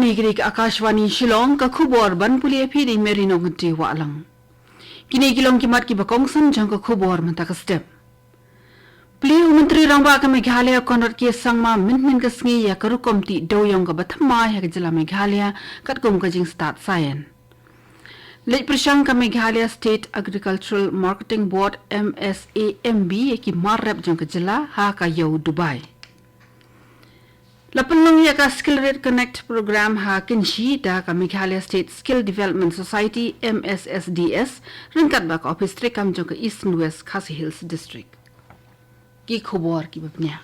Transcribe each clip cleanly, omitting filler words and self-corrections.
Kini Akashvani Shillong ka khubor ban puli phi ni merino ngti walang. Kini kilong kimat ki bakongsan jang ka khubor manta ka step. Pli Menteri Rangba ka Meghalaya konrat ki sangma min ka sngi ya karukom ti doyong ka bathma ya ka jila Meghalaya katkum ka jing start sayan. Late Prashang ka Meghalaya State Agricultural Marketing Board MSAMB ya ki marrep jang ka jila ha ka yau Dubai. Lapanlang ya ka Skill Rate Connect program ha kinshi da ka Meghalaya State Skill Development Society MSSDS ringkat ba ka office trek kam jong ka East and West Khasi Hills District. Ki khobor ki bapnya.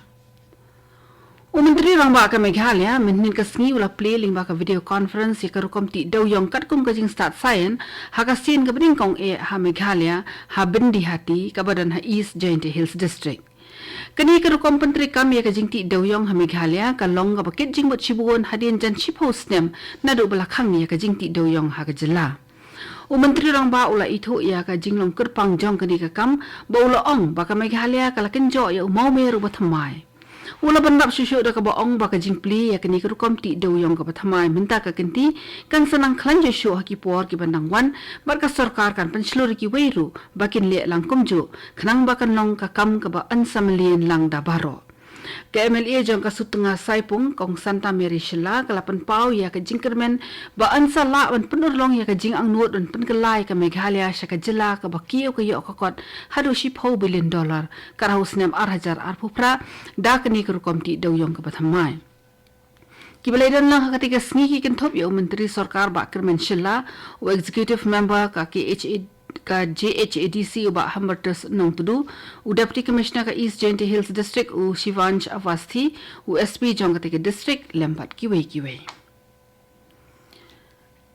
Menteri Rangba ka Meghalaya min ka sngi ula play ling ba ka video conference ya ka rukom ti daw yong katkum ka jing start sayan ha ka sin ka bring kong e ha Meghalaya ha bindi hati ka badan ha East Giant Hills District. Kani ka rukom pentri kami ka jing ti daw yong ha Meghalaya ka long ka bakit jing bot chibuon hadin jan chipos nem na do belakang ya ka jing ti daw yong ha ka jela. Menteri Rangba ula itu ya ka jing long kerpang jong kani ka kam ba ula ong ba ka Meghalaya ka lakin jo ya mau meru bathamai. Ula bandap susu da ka ba ong ba ka jing pli ya kani ka rukom ti daw yong ka bathamai minta ka kenti kan sanang klan jo shu ha ki por ki bandang wan bar ka sarkar kan penslur ki weiru bakin le lang kumju khnang ba kan long ka kam ka ba ansamlien lang da baro. Ka MLA jong ka sutunga saipung kong Santa Mary Shilla kalapan pau ya ka jingkermen ba ansa la wan penurlong ya ka jing ang nuot wan penkelai ka Meghalaya sya ka jela ka ba kiyo ka yo ka kot hadu $10 billion karahus nem arhajar arpupra da kani kerukom ti daw yong ka bathamai. Kibalaidan lang ketika sngi ki kentop ya Menteri Sarkar ba Kermen Shilla o executive member ka JHADC ba Hambertus nong tudu u Deputy Commissioner ka East Giant Hills District u Shivansh Avasthi u SP jong ka district lempat kiwei.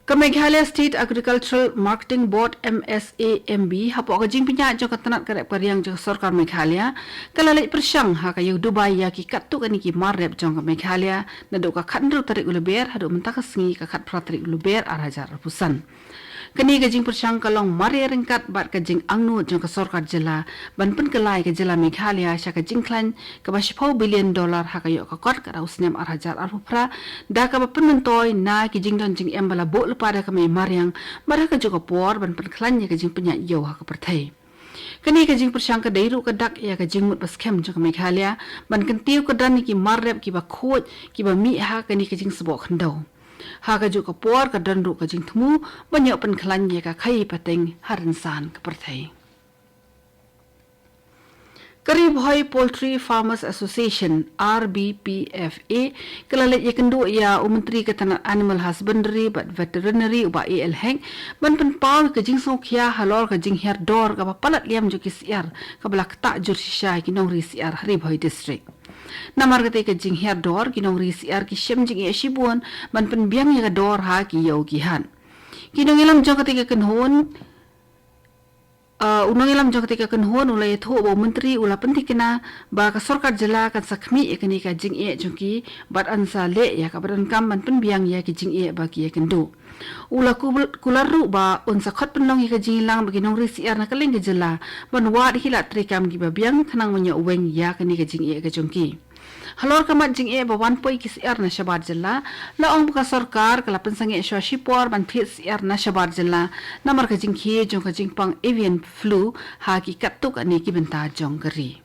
Ka Meghalaya State Agricultural Marketing Board MSAMB hapo ka jing pinya jong ka tanat ka repariang jong Sarkar Meghalaya kalalai Prashang ha ka yu Dubai ya ki kattu ka ni ki marrep jong ka Meghalaya na do ka khandru tarik uleber hadu mentaka sngi ka khat pratrik uleber arhajar pusan. Kani ka jing Prashang kalong mari ringkat bat ka jing angnu jong ka Sarkar jela ban pen kelai ka jela Meghalaya sya ka jing klan ka ba $10 billion ha ka yo ka kot ka rausnem arhajar arpupra da ka ba penentoy na ki jing don jing embala bo pada ka may mariang mara ka jong ka por ban pen klan ya ka jing penya yo ha ka perthai. Kani ka jing Prashang ka dairu ka dak ya ka jing mut baskem jong ka Meghalaya ban kentiu ka dan ki marrep ki ba khot ki ba mi ha kani ka jing sebo khandau. Ha ka jo ka por ka dandu ka jing thmu banyo pen klan ye ka khai pateng haransan ka perthai. Karib Hoi Poultry Farmers Association RBPFA kalalit ya kendo ya Menteri ka tanah Animal Husbandry but Veterinary uba AL heng ban pen pau ka jing sokya halor ka jing herdor ka palat liam jo ki siar ka balak ta jur shisha ki nong ri siar Karib Hoi district. Namar kate ka jing herdor ki nong ri siar ki shem jing ya shibuan ban pen biang ya ka dor ha ki yau ki han. Ki nong ilam jong kate ka kenhon unang ilam jong ketika kenhon ulai tho bo menteri ula pentikna ba ka sarkar jela kan sakmi ekani ka jing e jongki bat ansa le ya ka badan kam ban penbiang ya ki jing e ba ki kendo ula kularu ba unsa khot penlong ka jing lang bagi nong risi ar na kaleng ka jela ban wa hila trikam gi ba biang khanang manya weng ya kani ka jing e ka jongki halor kamat jing e ba 1 kis er na shabar jilla la ong buka sarkar kala pensange swashi por ban this er na shabar jilla namar ka jing khie jong ka jing pang avian flu ha ki katuk ani ki benta jong gari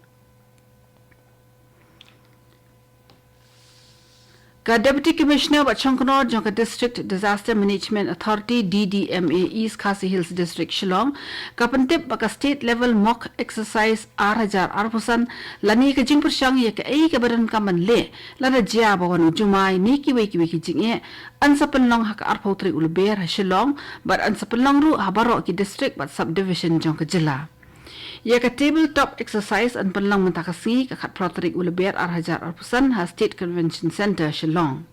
ka Deputy Commissioner ba Chongknor jong ka District Disaster Management Authority DDMA East Khasi Hills District Shillong ka pentip ba ka state level mock exercise arhajar arpusan lani ka jing Prashang ya ka ai ka badan kaman le lada jia ba wanu jumai ni ki we ki jing e ansa penlong ha ka arpautri ulber Shillong but ansa penlong ru ha baro ki district but subdivision jong ka jila. Ya ka tabletop exercise an penlang mentakasi ka khat protrik uleber arhajar arpusan ha State Convention Center Shillong.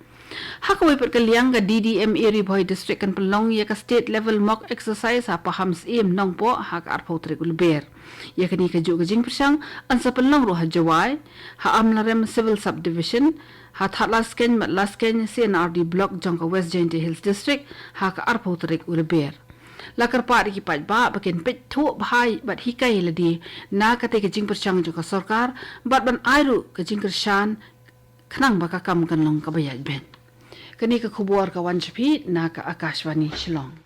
Ha ka wipet ka liang ka DDMA Ribhoy District kan penlong ya ka state level mock exercise ha pahams im nong po ha ka arpautrik uleber. Ya ka ni ka jo ka jing Prashang an sa penlong ru ha jawai ha amlarem civil subdivision ha that lasken mat lasken CNRD block jong ka West Giant Hills District ha ka arpautrik uleber. Lakar pa ki pat ba bakin pet thu bhai bat hikai ladi na kate ke jing Prashang jo ka sarkar bat ban airu ke jing Krishan khnang ba ka kam kan long ka bayaj ben Kini ke kubur kawan cepi na ke Akashvani Shillong.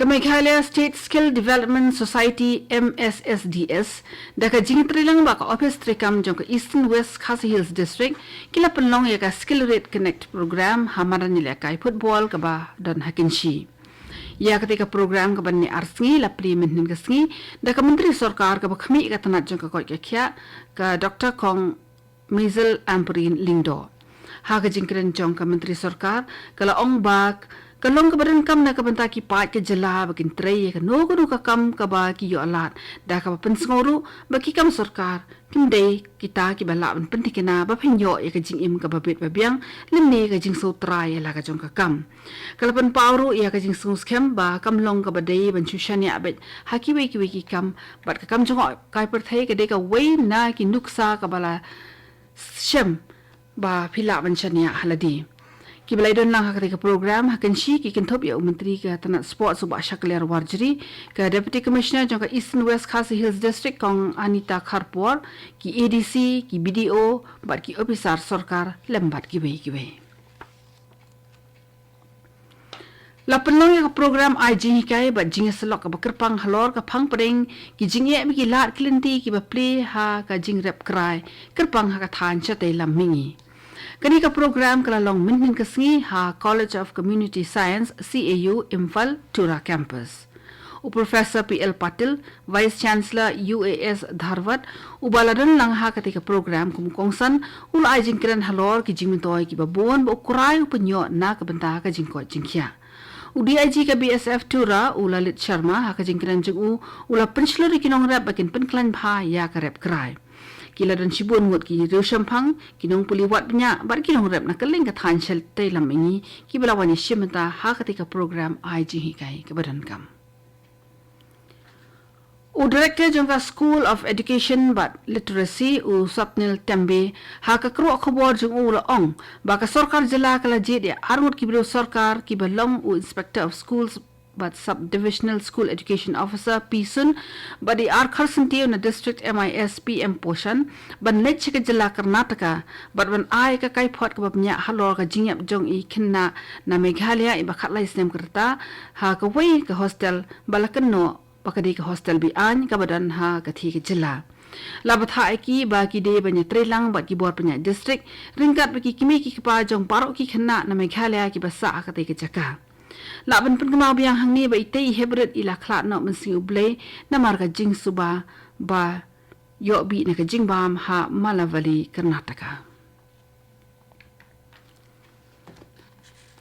Meghalaya State Skill Development Society MSSDS daka jingtrilang baka office trekam jong ka Eastern West Khasi Hills District kila penlong ya ka Skill Rate Connect program hamaran nila kai football ka ba dan hakinshi. Ya ketika program ka ban ni arsengi la payment nin ka sngi daka menteri sarkar ka ba khami ka tanat jong ka koi ka khya ka Dr. Kong Mizel Amperin Lingdo. Ha ka jingkren jong ka menteri sarkar kala ong bak kalong kabaran kam na kabanta ki paat ke jela bakin trei ka no ka kam ka ba ki yo alat da ka pensngoru baki kam sarkar kimdei kita ki bala ban pentikena ba phenyo ya ka jing im ka babet babiang limne ka jing so trai la ka jong ka kam kalapan pauru ya ka jing sungus kem ba kam long ka badai ban chushania bet haki we ki kam bat ka kam jong kai per thai ka de ka we na ki nuksa ka bala shem ba phila ban chania haladi Kibalai don lang ketika program hakan shi ki kentop ya menteri ke tanat sport subak syakler warjri ke deputy commissioner jangka Eastern West Khasi Hills District kong Anita Kharpor ki ADC ki BDO bat ki officer sarkar lembat ki wei la penlong ya program IG kai bat jinga selok ka bakerpang halor ka phang pring ki jingye mi ki lat klinti ki ba play ha ka jing rep krai kerpang ha ka than chate lam mingi Kani ka program kala long mintin kasngi ha College of Community Science CAU Imphal Tura Campus. Professor PL Patil, Vice Chancellor UAS Dharwat, ubaladan lang ha ketika program kumkongsan ula jingkiran halor ki jingmitoy ki babon ba ukuray upenyo na kabenta ka jingko jingkya. UDIG ka BSF Tura ula Lit Sharma ha ka jingkiran jungu ula penslori kinong rap bakin penklan bha ya ka rap kray. Kila dan sibun ngut ki riu shampang kinong puliwat bnya bar kinong rep na keling ka than shel tay lam ingi ki belawani shimata ha ketika program IG hikai ke badan kam u director jongka School of Education but Literacy u Sapnil Tembe ha ka kro khobor jong u la ong ba ka sarkar jila kala jed ya armut ki bro sarkar ki belong u Inspector of Schools but Subdivisional School Education Officer Pisun but the Arkharsanti na District MIS PM Poshan ban lech ka jila Karnataka but ban ai ka kai phot ka babnya halor ka jingyap jong I khinna na Meghalaya I bakhat lai snem kerta ha ka wei ka hostel balakanno pakadi ka hostel bi an ka badan ha ka thi ka jila labatha ki ba ki de banya trelang ba ki bor panya district ringkat ba ki kimi ki pa jong parok ki khinna na Meghalaya ki basa ka te ka jaka Laban pengkemau biang hang ni ba itei hybrid ila klat no mensi ublei na marga jing suba ba yo bi na ka jing bam ha Malavali Karnataka.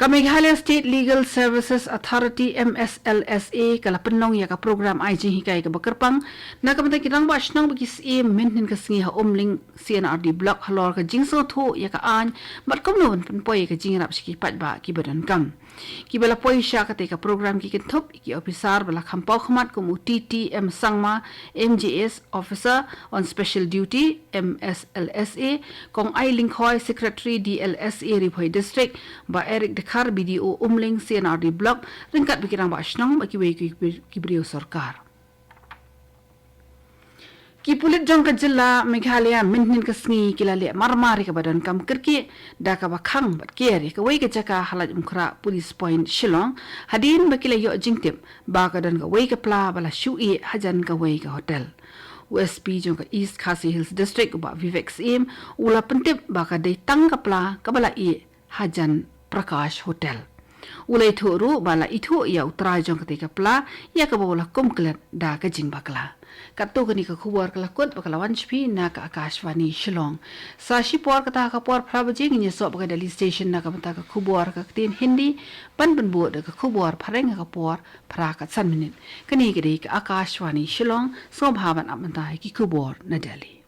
Meghalaya State Legal Services Authority MSLSA kala penlong ya ka program IG hikai ka bakerpang na ka kitang ba shnang ba kis e mintin ka singi ha umling CNRD block halor ka jing so tho ya ka an bat kom no pen poi ka jing rap siki pat ba ki badan kam ki bala poi sha ka te ka program ki thop ki officer bala khampau khmat ko mu TTM sangma MJS officer on special duty MSLSA kong ai lingkhoi secretary DLSA Riphoi district ba Eric Khar BDO umling CNRD block ringkat bikirang ba shnong ba ki wei ki brio sarkar ki pulit jong ka jilla Meghalaya mintin ka sngi kilale marmari ka badan kam kirki da ka bakhang bat kieri ka wei ka jaka halat mukra police point Shillong hadin ba kila yo jingtip ba ka dan ka wei ka pla bala shui hajan ka wei ka hotel USP jong ka East Khasi Hills District ba Vivek Sim ula pentip ba ka dei tang ka pla ka bala I hajan Prakash Hotel. Ulai thoru bala ithu ya utra jong ketika pla ya ka bola komklet da ka jing bakla. Kato kani ka khubor kala kot bakala wanchpi na ka Akashvani Shillong. Sashi por kata ka por prabaji ngi so baka Delhi station na ka mata ka khubor ka tin Hindi ban bu da ka khubor phareng ka por phra ka san minute. Kani ka Akashvani Shillong so bhavan amanta ki khubor na Delhi.